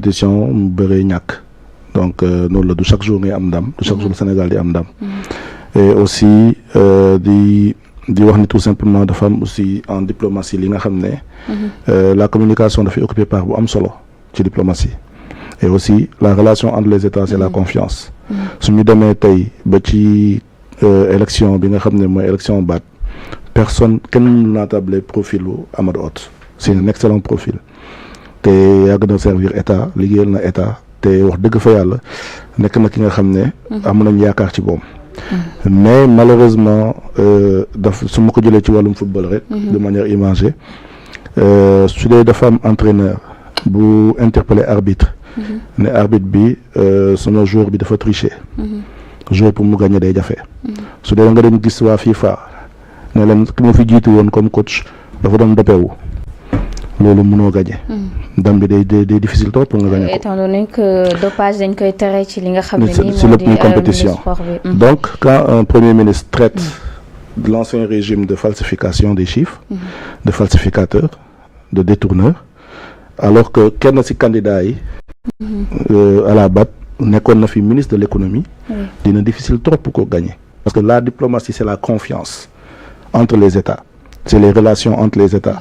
compétition mu bëree ñàkk donc noonu la du chaque jour ngay am ndam du chaque jour le Sénégal di am ndam et aussi di wax ni tout simplement dafa am aussi en diplomatie li nga xam ne la communication dafay occuper part bu am solo ci diplomatie et aussi la relation entre les États c'est la confiance suñu demee tey ba ci élection bi nga xam ne mooy élection baat personne kenn mënul naatable profilu Amadou Hott c'est un excellent profil te yàgg na servir état liggéeyal na état te wax dëgg fa yàlla nekk na ki nga xam ne am nañ yaakaar ci moom mais malheureusement su ma ko jëlee ci wàllum football rek de manière imagée su dee dafa am entraîneur bu interpeller arbitre ne arbitre bi sama joueur bi dafa tricher joueur pour mu gagner day jafe su dee nga dem gis waa FIFA ne leen ki ma fi jiitu woon comme coach dafa doon doppewu loolu mënoo gagner ndam bi day difficile trop pour nga gagner ko. étant donné que dopage dañ koy tere ci li nga xam ne nii moo di compétition donc quand un premier ministre traite de l'ancien régime de falsification des chiffres de falsificateur de détourneur alors que kenn ci candidat yi à la BAT nekkoon na fi ministre de l'économie dina difficile trop pour ko gagner parce que la diplomatie c'est la confiance entre les États c'est les relations entre les États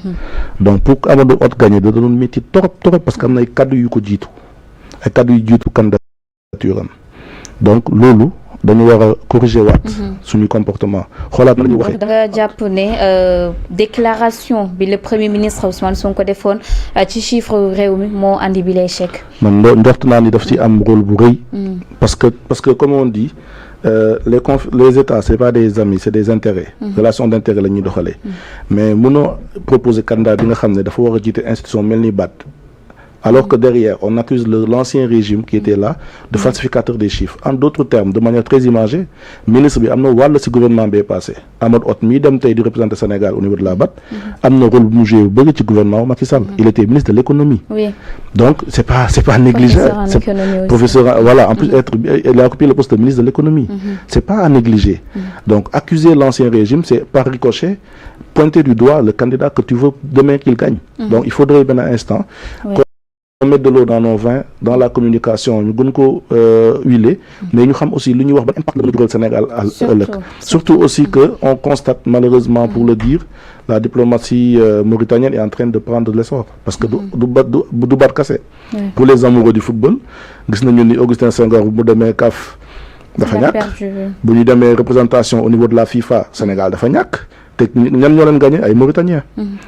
donc pour Amadou Hott gagner da doon métti trop parce que am na ay kaddu yu ko jiitu ay kaddu yu jiitu candidature am donc loolu dañu war a corriger waat suñu comportement xoolaat na la ñu waxee. da nga jàpp ne déclaration bi le premier ministre Ousmane Sonko defoon ci chiffre réew mi moo andi bi l'échec. man njort naa ni daf ci am rôle bu rëy. parce que comme on dit les États c'est pas des amis c'est des intérêts. relation d'intérêt la ñuy doxalee. mais mënoo proposer candidat bi nga xam ne dafa war a jiite institution mel ni BAT. alors que derrière on accuse l'ancien régime qui était là de falsificateur des chiffres en d'autres termes de manière très imagée ministre bi am na wàll ci gouvernement bi passé Amadou Hott mii dem tey di représenter Sénégal au niveau de la BAT am na rôle bu mu joué bu bëgg ci gouvernement Macky Sall il était ministre de l'économie donc c'est pas négligeable professeur voilà en plus il a occupé le poste de ministre de l'économie c'est pas à négliger donc accuser l'ancien régime c'est par ricochet pointer du doigt le candidat que tu veux demain qu'il gagne donc il faudrait benn instant mettre de l'eau dans nos vins dans la communication ñu gën ko huiler mais ñu xam aussi lu ñuy wax ba impact la dugal Sénégal ëllëg surtout aussi que on constate malheureusement pour le dire la diplomatie mauritanienne est en train de prendre de l'essor parce que du bat kase pour les amoureux du football gis nañu ni Augustin Senghor bu mu demee CAF dafa ñàkk bu ñu demee représentation au niveau de la FIFA Sénégal dafa ñàkk te ñan ñoo leen gagné ay Mauritaniens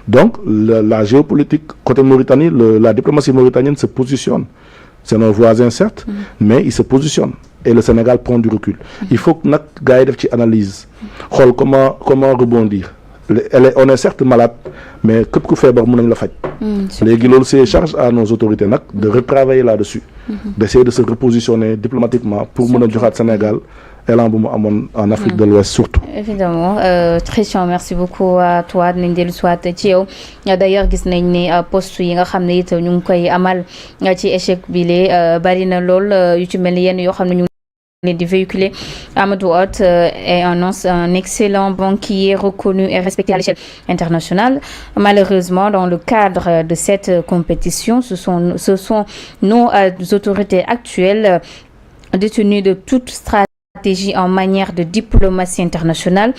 donc la géopolitique côté Mauritanie la diplomatie mauritanienne se positionne c'est nos voisins certes mais ils se positionnent et le Sénégal prend du recul il faut que nag gars yi def ci analyse xool comment rebondir on est certes malade mais képp ku feebar mën nañ la faj léegi loolu c'est charge à nos autorités nag de retravailler là-dessus d'essayer de se repositionner diplomatiquement pour mën a joxaat Sénégal élan bu mu amoon en Afrique de l'Ouest surtout. Évidemment Christian merci beaucoup à toi dinañ dellu soit ci yow d'ailleurs gis nañ ne poste yi nga xam ne it ñu ngi koy amal ci échec bi lee bari na lool yu ci mel ni yenn yoo xam ne ñu ngi di véhiculer. Amadou Hott est un excellent banquier reconnu et respecté à l'échelle internationale. Malheureusement, dans le cadre de cette compétition, ce sont nos autorités actuelles détenues de toute stratégie en matière de diplomatie internationale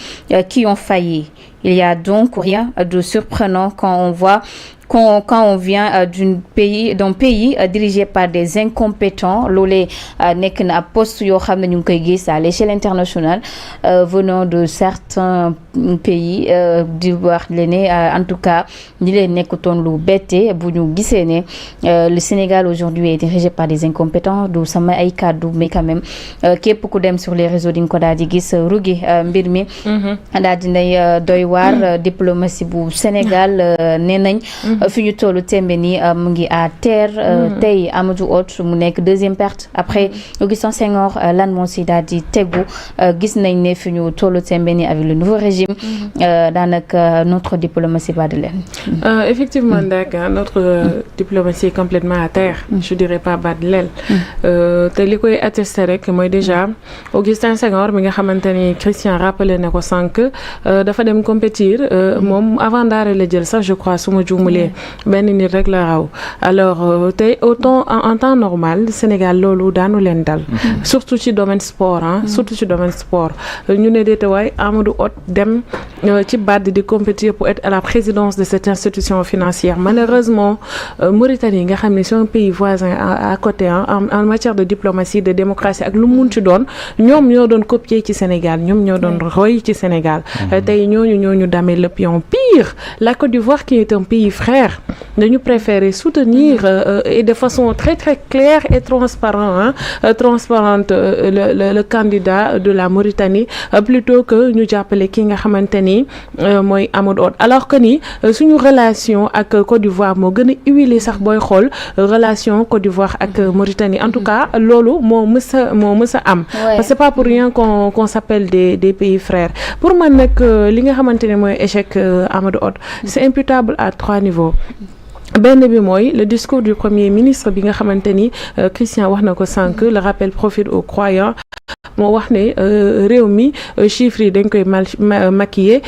qui ont failli. Il y a donc rien de surprenant quand on vient d'un pays dirigé par des incompétents loolee nekk na ab poste yoo xam ne ñu ngi koy gis à l'échelle internationale venant de certains pays di wax leen ne en tout cas ñi leen nekkutoon lu bette bu ñu gisee ne le Sénégal aujourd'hui est dirigé par des incompétents du sama ay kàddu mais quand même képp ku dem sur les réseaux di nga ko daal di gis rugi mbir mi daal dinay doy waar diplomatie bu Sénégal nee nañ fi ñu tollu tembe ni mu ngi à terre tey Amadou Hott mu nekk deuxième perte après Augustin Senghor lan moo si daal di tegu gis nañ ne fi ñu tollu tembe ni avec le nouveau régime daanaka notre diplomatie bat de l'aile. Effectivement d'accord notre diplomatie est complètement à terre je dirais pas bat de l'aile te li koy attester rek mooy déjà Augustin Senghor mi nga xamante ni Christian rappelé na ko sànq dafa dem compétir moom avant daara la jël sax je crois su ma juumulee ne benn nit rek la raw alors tey en temps normal Sénégal loolu daanu leen dal surtout ci domaine sport surtout ci domaine sport ñu ne deete waay Amadou Hott dem ci BAD di compétir pour être à la présidence de cette institution financière malheureusement Mauritanie nga xam ne c'est un pays voisin à côté en matière de diplomatie de démocratie ak lu mun ci doon ñoom ñoo doon copier ci Sénégal ñoom ñoo doon roy ci Sénégal tey ñooñu damee le pion pire la Côte d'Ivoire qui est un pays frère dañu préférer soutenir et de façon très très claire et transparente le candidat de la Mauritanie plutôt que ñu jàppale ki nga xamante ni mooy Amadou Hott alors que ni suñu relation ak Côte d'Ivoire moo gën a huilé sax booy xool relation Côte d'Ivoire ak Mauritanie en tout cas loolu moo mës a am parce que c'est pas pour rien qu'on s'appelle des pays frères pour man nag li nga xamante ne mooy échec Amadou Hott c'est imputable à 3 niveaux benn bi mooy le discours du premier ministre bi nga xamante ni Christian wax na ko sànq le rappel profite aux croyants moo wax ne réew mi chiffres yi dañ koy maquiller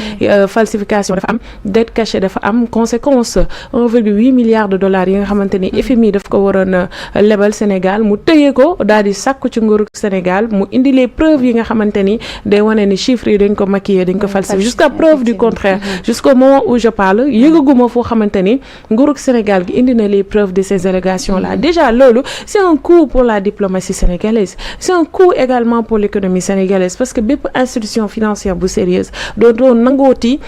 falsification dafa am dette cachée dafa am conséquence 1,8 milliard de dollars yi nga xamante ni FMI daf ko waroon lebal Sénégal mu tëye ko daal di sàkku ci nguuru Sénégal mu indi les preuves yi nga xamante ni day wane ni chiffres yi dañ ko maquiller dañ ko falsifier jusqu'à preuve du contraire jusqu'au moment où je parle yëgaguma foo xamante ni nguuru Sénégal gi indi na les preuves de ces allégations là déjà loolu c'est un coup pour la diplomatie sénégalaise c'est un coup également pour l'économie sénégalaise parce que bépp institution financière bu sérieuse doon nangooti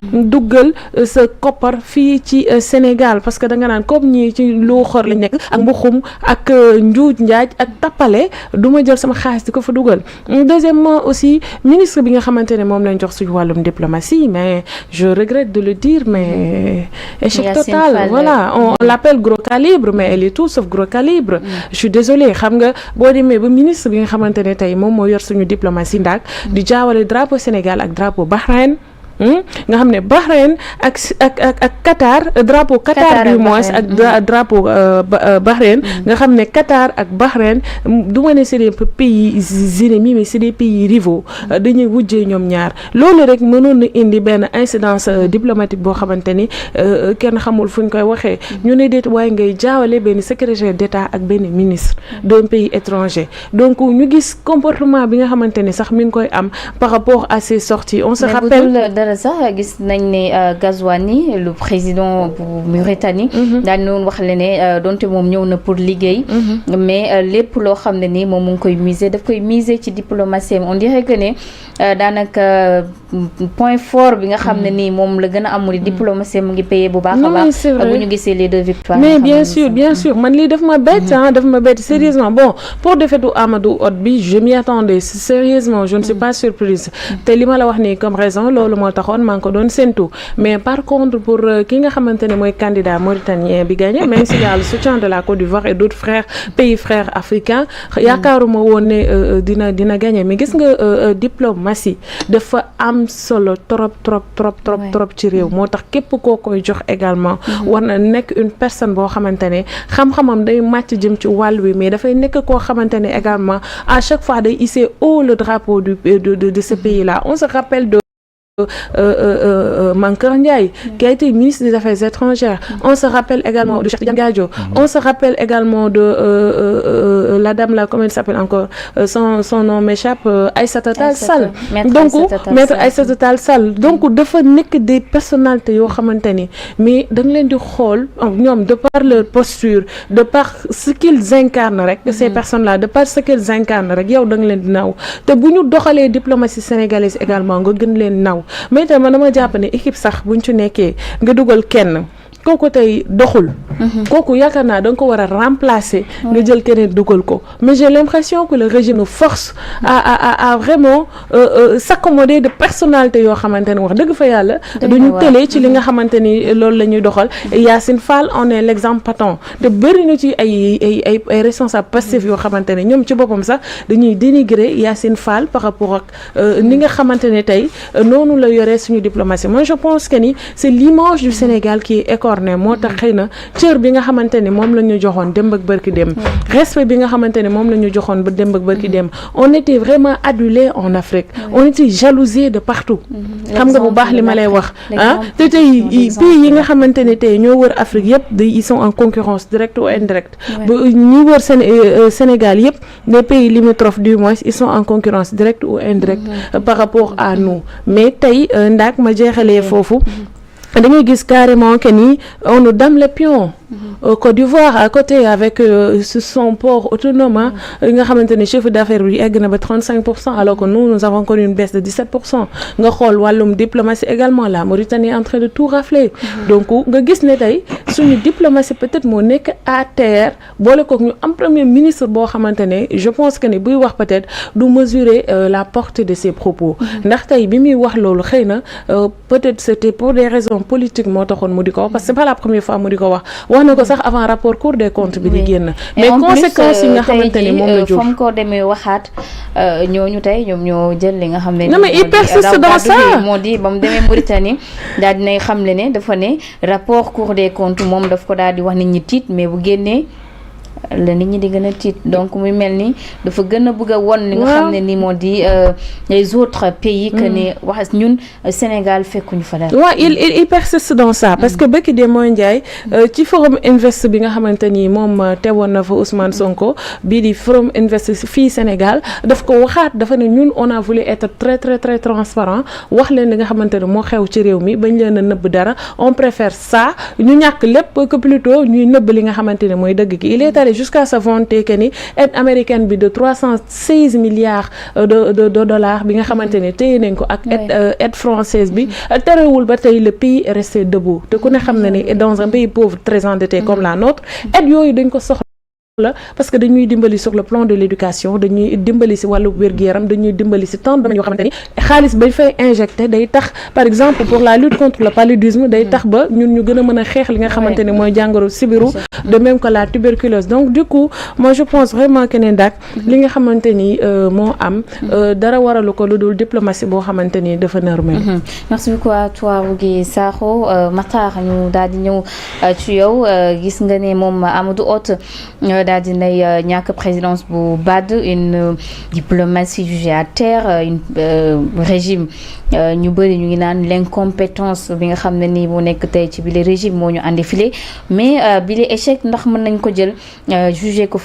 duggal sa koppar fii ci Sénégal parce que da nga naan comme ñi ci loo xor lañ nekk ak mbuxum ak njuuj njaaj ak tappale du ma jël sama xaalis di ko fa dugal deuxièmement aussi ministre bi nga xamante ne moom lañ jox suñu wàllum diplomatie mais je regrette de le dire mais échec total voilà on l'appelle gros calibre mais elle est tout sauf gros calibre je suis désolée xam nga boo demee ba ministre bi nga xamante ne tey moom moo yor suñu diplomatie ndaak di jaawale drapeau Sénégal ak drapeau Bahreïn nga xam ne Bahreïn ak Qatar drapeau Qatar du moins ak drapeau Bahreïn nga xam ne Qatar ak Bahreïn du ma ne c'est des pays ennemis mais c'est des pays rivaux dañuy wujjee ñoom ñaar loolu rek mënoon na indi benn incidence diplomatique boo xamante ni kenn xamul fu ñu koy waxee ñu ne déet waaye ngay jaawale benn secrétaire d'État ak benn ministre d'un pays étranger donc ñu gis comportement bi nga xamante ni sax mi ngi koy am par rapport à ces sorties on se rappelle sax gis nañ ne Ghazouani le président bu Mauritanie daan noonu wax le ne donte moom ñëw na pour liggéey mais lépp loo xam ne ni moom mu ngi koy miser daf koy miser ci diplomatie on dirait que ne daanaka point fort bi nga xam ne nii moom la gën a amul diplomatie mu ngi payé bu baax a baax bu ñu gisee les 2 victoires mais bien sûr man lii daf ma bett sérieusement bon pour défaitu Amadou Hott bi je m'y attendais sérieusement je ne suis pas surprise te li ma la wax nii comme raison loolu moo taxoon maa ngi ko doon séntu mais par contre pour ki nga xamante ne mooy candidat mauritanien bi gagné même s'il y a le soutien de la Côte d'Ivoire et d'autres pays frères africains yaakaaruma woon ne dina gagné mais gis nga diplomatie dafa am solo trop ci réew moo tax képp koo koy jox également war na nekk une personne boo xamante ne xam-xamam day màcc jëm ci wàll wi mais dafay nekk koo xamante ne également à chaque fois day hisser haut le drapeau de ce pays là on se rappelle de Mankeur Ndiaye qui a été ministre des Affaires étrangères on se rappelle également de Cheikh Tidiane Gadio on se rappelle également de la dame là comment elle s'appelle encore son nom m'échappe Aïssata Tall Sall donc maître Aïssata Tall Sall donc dafa nekk des personnalités yoo xamante ni mais da nga leen di xool ñoom de par leur posture de par ce qu'ils incarnent rek ces personnes là de par ce qu'ils incarnent rek yow da nga leen di naw te bu ñu doxalee diplomatie sénégalaise également nga gën leen naw mais itam man dama jàpp ne équipe sax buñ ci nekkee nga dugal kenn kooku tey doxul kooku yaakaar naa da nga ko war a remplacer nga jël keneen dugal ko mais j'ai l'impression que le régime nous force à vraiment s'accommoder de personnalités yoo xamante ne wax dëgg fa yàlla duñu tëlee ci li nga xamante ni loolu la ñuy doxal Yacine Fall on est l'exemple patent te bëri na ci ay responsables passifs yoo xamante ne ñoom ci boppam sax dañuy dénigrer Yacine Fall par rapport ak ni nga xamante ne tey noonu la yoree suñu diplomatie moi je pense que ni c'est l'image du Sénégal qui est corner moo tax xëy na cër bi nga xamante ni moom la ñu joxoon démb ak bërki dem respect bi nga xamante ni moom la ñu joxoon ba démb ak bërki dem on était vraiment adulés en Afrique on était jalousés de partout xam nga bu baax li ma lay wax te tey pays yi nga xamante ni tey ñoo wër Afrique yëpp ils sont en concurrence directe ou indirecte ba ñi wër Sénégal yëpp les pays limitrophes du moins ils sont en concurrence directe ou indirecte par rapport à nous mais tey ndaak ma jeexalee foofu da ngay gis carrément que ni on nous dame les pions Côte d'Ivoire à côté avec son port autonome nga xamante ni chiffre d'affaires bi egg na ba 35% alors que nous avons connu une baisse de 17% nga xool wàllum diplomatie également la Mauritanie est en train de tout rafler donc nga gis ne tey suñu diplomatie peut-être moo nekk à terre boole kook ñu am premier ministre boo xamante ne je pense que ne buy wax peut-être du mesurer la portée de ses propos ndax tey bi muy wax loolu xëy na peut-être c'était pour des raisons politiques moo taxoon mu di ko wax parce que c'est pas la première fois mu di ko wax na ko sax avant rapport Cour des comptes bi di génn mais conséquences yi nga xamante ni moom la jur fam ko demee waxaat ñooñu tey ñoom ñoo jël li nga xam ne non mais il persiste dans ça moo di ba mu demee Mauritanie daal dinay xam le ne dafa ne rapport Cour des comptes moom daf ko daal di wax nit ñi tiit mais bu génnee la nit ñi di gën a tiit donc muy mel ni dafa gën a bëgg a won li nga xam ne ni moo di les autres pays que ne wax ñun Sénégal fekkuñu fa dara. waaw il persiste dans ça parce que bëkki de mooy Ndiaye ci forum invest bi nga xamante ni moom teewoon na fa Ousmane Sonko bii di forum invest fii Sénégal daf ko waxaat dafa ne ñun on a voulu être très très très transparent wax leen li nga xamante ne moo xew ci réew mi bañ leen a nëbb dara on préfère ça ñu ñàkk lépp que plutôt ñuy nëbb li nga xamante ne mooy dëgg gi il est allé jusqu'à se vanter que ni aide américaine bi de 316 milliards de dollars bi nga xamante ne téye nañ ko ak aide française bi terewul ba tey le pays est resté debout te ku ne xam na ni dans un pays pauvre très endetté comme la nôtre aide yooyu dañ ko soxla parce que dañuy dimbali sur le plan de l'éducation dañuy dimbali ci wàllu wér-gu-yaram dañuy dimbali ci tant de domaines yoo xamante ni xaalis bañ fay injecté day tax par exemple pour la lutte contre le paludisme day tax ba ñun ñu gën a mën a xeex li nga xamante ni mooy jàngoro sibiru de même que la tuberculose donc du coup moi je pense vraiment que ne Ndak li nga xamante ni moo am dara waralu ko lu dul diplomatie boo xamante ni dafa nërmel. merci beaucoup à toi Rougui Sakho Matar ñu daal di ñëw ci yow gis nga ne moom Amadou Hott daal di nay ñàkk présidence bu BAD une diplomatie jugée à terre une régime ñu bëri ñu ngi naan l'incompétence bi nga xam ne nii moo nekk tey ci bile régime moo ñu andi file mais bile échec ndax mën nañ ko jël jugé ko